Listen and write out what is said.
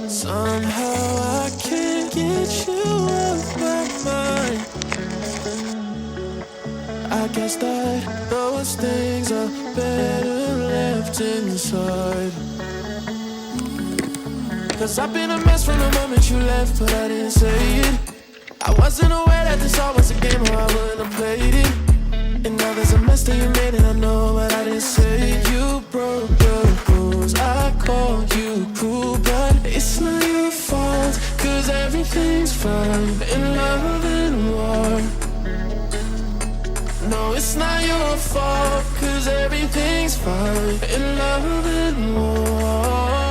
Somehow I can't get you off my mind. I guess that those things are better left inside. Cause I've been a mess from the moment you left, but I didn't say it. I wasn't aware that this all was a game or I wouldn't have played it. And now there's a mess that you made and I know, but I didn't say it. You broke the rules, I called you cruel, but it's not your fault. Cause everything's fine in love and war. No, it's not your fault. Cause everything's fine in love and war.